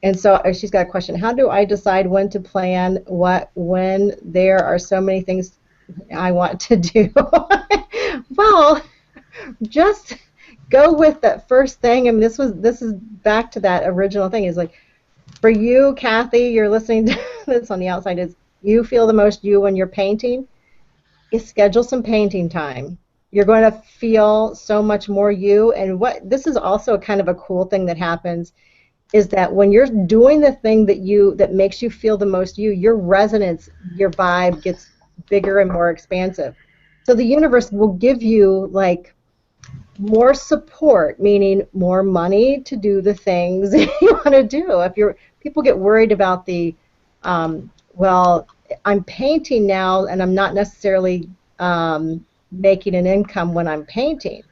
And so she's got a question. How do I decide when to plan what when there are so many things I want to do? Well, just go with that first thing. I mean, this is back to that original thing. Is like for you, Kathy, you're listening to this on the outside. Is you feel the most you when you're painting? You schedule some painting time. You're going to feel so much more you. And what this is also kind of a cool thing that happens is that when you're doing the thing that makes you feel the most you, your resonance, your vibe gets bigger and more expansive. So the universe will give you like more support, meaning more money to do the things that you want to do. People get worried about well, I'm painting now and I'm not necessarily making an income when I'm painting.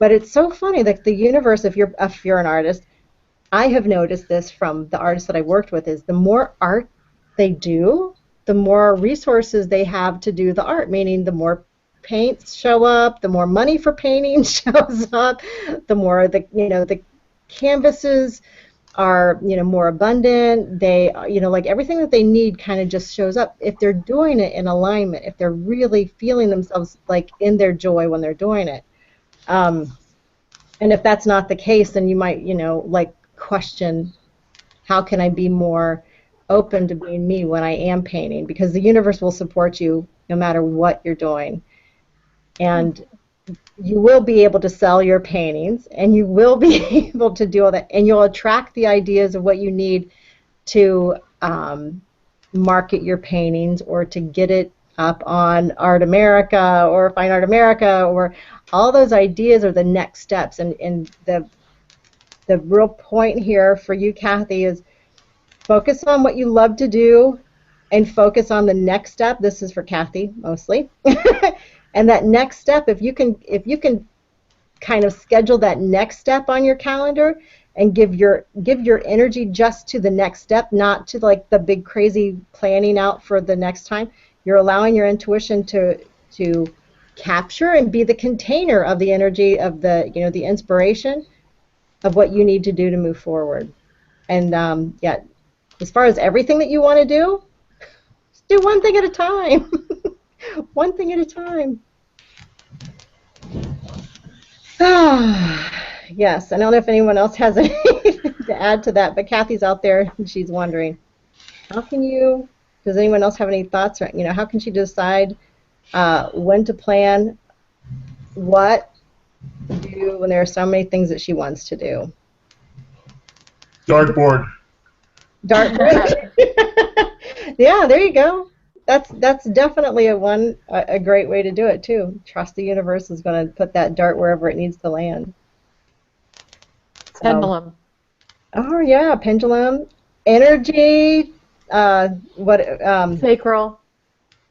But it's so funny that the universe, if you're an artist, I have noticed this from the artists that I worked with, is the more art they do, the more resources they have to do the art, meaning the more paints show up, the more money for painting shows up, the more the canvases are more abundant. They like everything that they need kind of just shows up if they're doing it in alignment, if they're really feeling themselves like in their joy when they're doing it. And if that's not the case, then you might like question, how can I be more open to being me when I am painting? Because the universe will support you no matter what you're doing. And you will be able to sell your paintings, and you will be able to do all that, and you'll attract the ideas of what you need to market your paintings, or to get it up on Art America or Fine Art America, or all those ideas are the next steps. And the real point here for you, Kathy, is focus on what you love to do and focus on the next step. This is for Kathy mostly. And that next step, if you can kind of schedule that next step on your calendar and give your energy just to the next step, not to like the big crazy planning out for the next time. You're allowing your intuition to capture and be the container of the energy of the the inspiration of what you need to do to move forward. And yeah, as far as everything that you want to do, just do one thing at a time. One thing at a time. Yes, I don't know if anyone else has anything to add to that, but Kathy's out there and she's wondering, does anyone else have any thoughts? Or, how can she decide when to plan what to do when there are so many things that she wants to do? Dartboard. Dartboard. Yeah, there you go. That's definitely a great way to do it too. Trust the universe is going to put that dart wherever it needs to land. Pendulum. Oh yeah, pendulum, energy. Sacral.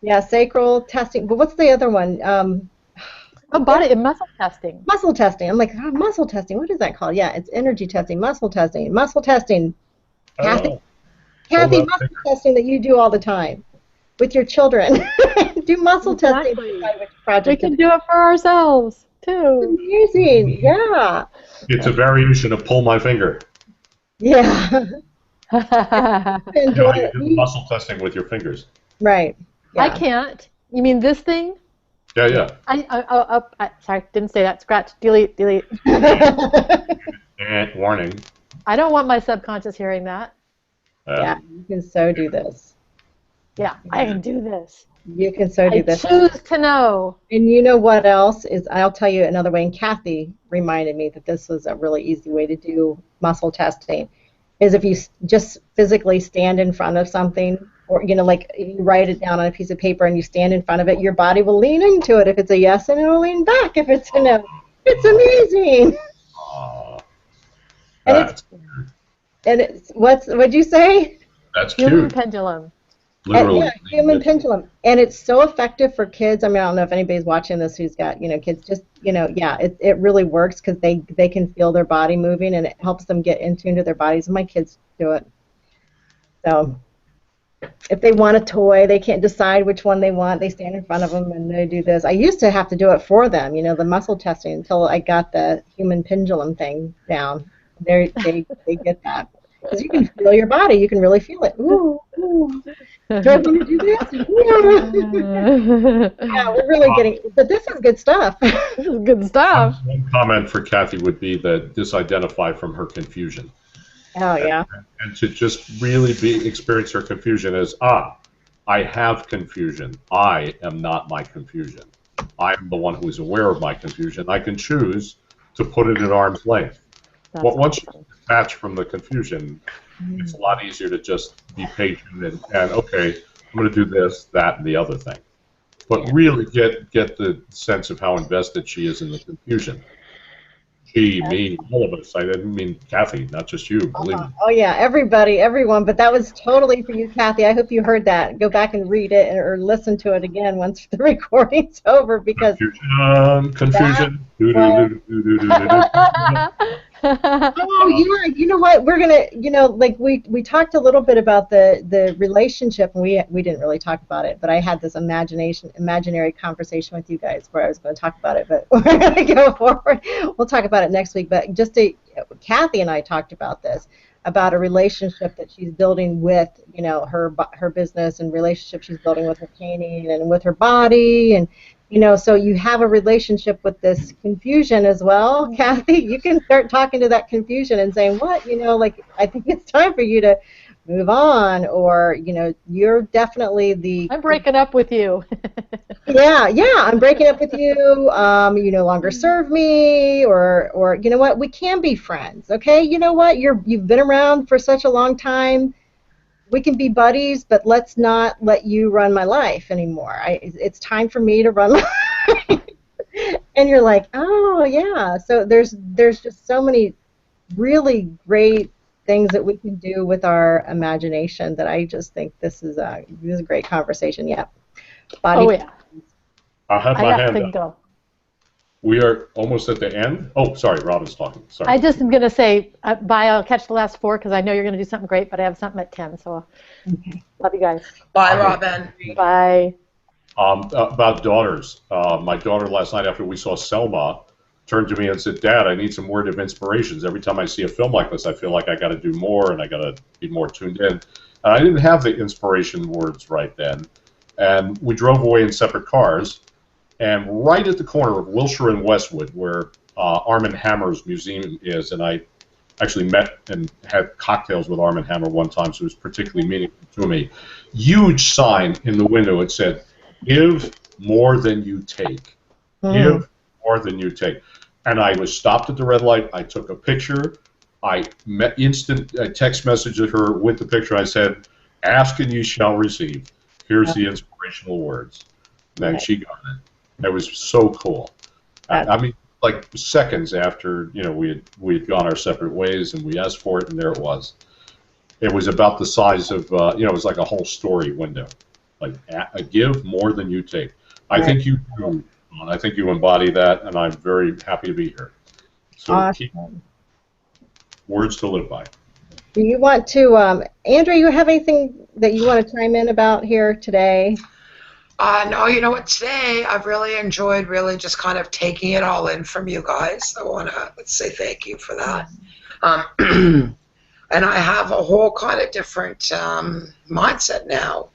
Yeah, sacral testing. But what's the other one? Body and muscle testing. Muscle testing. I'm like, muscle testing. What is that called? Yeah, it's energy testing. Muscle testing. Muscle testing. Kathy, muscle testing that you do all the time with your children. Do muscle testing. We can do it for ourselves too. Amazing. Yeah. It's a variation of pull my finger. Yeah. You do muscle testing with your fingers. Right. Yeah. I can't. You mean this thing? Yeah. Sorry, didn't say that. Scratch. Delete. And warning. I don't want my subconscious hearing that. Yeah, you can so do this. Yeah, I can do this. You can so do this. I choose to know. And you know what else is? I'll tell you another way. And Kathy reminded me that this was a really easy way to do muscle testing. Is if you just physically stand in front of something, or like you write it down on a piece of paper and you stand in front of it, your body will lean into it if it's a yes, and it'll lean back if it's a no. It's amazing. And it's what'd you say? That's human cute. pendulum. Literally. Yeah, human pendulum, and it's so effective for kids. I mean, I don't know if anybody's watching this who's got kids. Just yeah, it really works because they can feel their body moving, and it helps them get in tune to their bodies. My kids do it. So if they want a toy, they can't decide which one they want. They stand in front of them and they do this. I used to have to do it for them, the muscle testing, until I got the human pendulum thing down. They get that. Because you can feel your body. You can really feel it. Ooh. Do I want to do this? Yeah, we're really getting... But this is good stuff. This is good stuff. One comment for Kathy would be that disidentify from her confusion. Oh, yeah. And to just really experience her confusion as, I have confusion. I am not my confusion. I am the one who is aware of my confusion. I can choose to put it at arm's length. Once you detach from the confusion, it's a lot easier to just be patient and okay, I'm going to do this, that, and the other thing. But really get the sense of how invested she is in the confusion. She, me, all of us. I didn't mean Kathy, not just you. Believe me. Oh yeah, everybody, everyone. But that was totally for you, Kathy. I hope you heard that. Go back and read it or listen to it again once the recording's over because Confusion, confusion. was. Do-do-do-do-do-do-do-do. Oh, yeah. You know what? We're gonna, like we talked a little bit about the relationship, and we didn't really talk about it. But I had this imaginary conversation with you guys where I was going to talk about it, but we're gonna go forward. We'll talk about it next week. But Kathy and I talked about this, about a relationship that she's building with, her business and relationship she's building with her painting and with her body and. So you have a relationship with this confusion as well, Kathy. You can start talking to that confusion and saying, what, like, I think it's time for you to move on, or, you're definitely I'm breaking up with you. yeah, I'm breaking up with you. You no longer serve me, or you know what, we can be friends, okay? You know what, you've been around for such a long time. We can be buddies, but let's not let you run my life anymore. It's time for me to run my life. And you're like, oh, yeah. So there's just so many really great things that we can do with our imagination that I just think this is a great conversation. Yeah. Oh, yeah. I have I my have hand to up. go. We are almost at the end. Oh, sorry, Robin's talking. Sorry. I just am going to say bye. I'll catch the last 4 because I know you're going to do something great, but I have something at 10. So love you guys. Bye, Robin. Bye. About daughters. My daughter last night after we saw Selma turned to me and said, Dad, I need some word of inspirations. Every time I see a film like this, I feel like I got to do more and I got to be more tuned in. And I didn't have the inspiration words right then. And we drove away in separate cars. And right at the corner of Wilshire and Westwood, where Arm & Hammer's museum is, and I actually met and had cocktails with Arm & Hammer one time, so it was particularly meaningful to me. Huge sign in the window. It said, "Give more than you take. Give more than you take." And I was stopped at the red light. I took a picture. I instant text messaged her with the picture. I said, "Ask and you shall receive. Here's the inspirational words." And then she got it. It was so cool. I mean, like seconds after we had gone our separate ways, and we asked for it, and there it was. It was about the size of it was like a whole story window. Like give more than you take. I think you do. I think you embody that, and I'm very happy to be here. So keep words to live by. Do you want to, Andrew? You have anything that you want to chime in about here today? No, you know what, today I've really enjoyed just kind of taking it all in from you guys. I want to say thank you for that. And I have a whole kind of different mindset now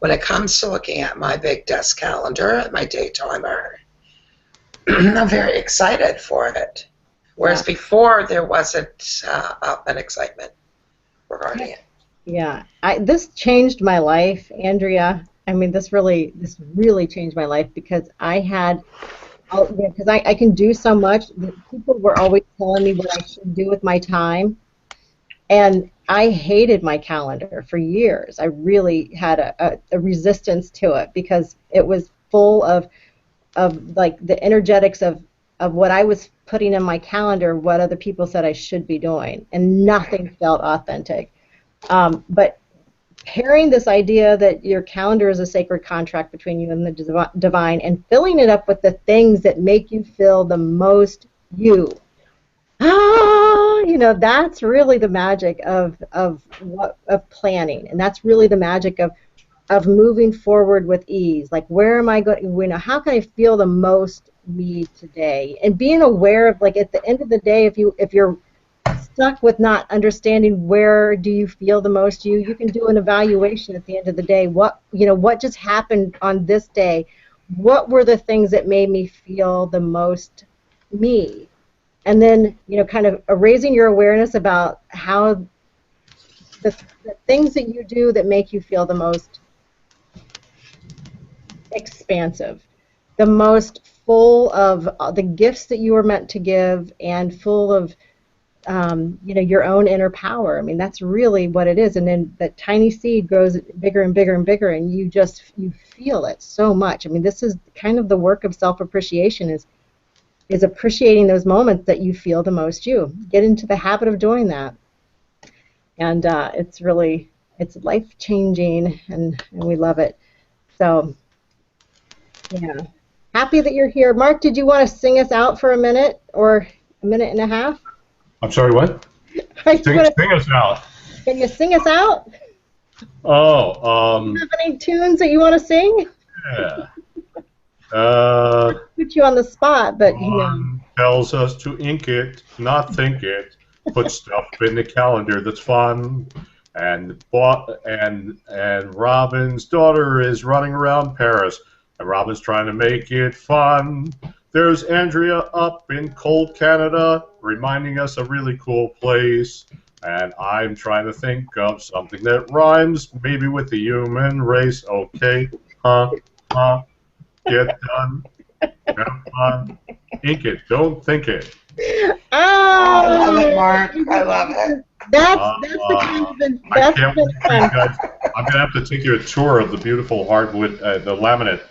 when it comes to looking at my big desk calendar and my day timer. I'm very excited for it. Whereas before there wasn't an excitement regarding it. Yeah, this changed my life, Andrea. I mean, this really changed my life because I had, because I can do so much. People were always telling me what I should do with my time, and I hated my calendar for years. I really had a resistance to it because it was full of like the energetics of what I was putting in my calendar, what other people said I should be doing, and nothing felt authentic. But pairing this idea that your calendar is a sacred contract between you and the divine, and filling it up with the things that make you feel the most you. That's really the magic of planning, and that's really the magic of moving forward with ease. Like, where am I going? How can I feel the most me today? And being aware of, like, at the end of the day, if you're stuck with not understanding where do you feel the most you can do an evaluation at the end of the day. What just happened on this day? What were the things that made me feel the most me? And then kind of raising your awareness about how the things that you do that make you feel the most expansive, the most full of the gifts that you were meant to give, and full of your own inner power. I mean, that's really what it is. And then that tiny seed grows bigger and bigger and bigger, and you feel it so much. I mean, this is kind of the work of self-appreciation, is is appreciating those moments that you feel the most you. Get into the habit of doing that. And it's life-changing, and we love it. So, yeah. Happy that you're here. Mark, did you want to sing us out for a minute or a minute and a half? I'm sorry, what? Sing us out. Can you sing us out? Oh, Do you have any tunes that you want to sing? yeah. Put you on the spot, but Tells us to ink it, not think it. Put stuff in the calendar that's fun. And Robin's daughter is running around Paris, and Robin's trying to make it fun. There's Andrea up in cold Canada, reminding us a really cool place. And I'm trying to think of something that rhymes, maybe with the human race. Okay, get done, have fun, ink it, don't think it. Oh, I love it, Mark. I love it. That's the kind of I can't wait for you guys. I'm gonna have to take you a tour of the beautiful hardwood, the laminate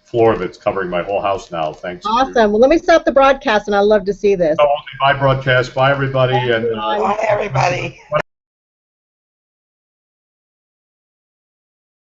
floor that's covering my whole house now. Thanks. Awesome. Well, let me stop the broadcast, and I'd love to see this. Bye broadcast. Bye everybody. And Bye everybody.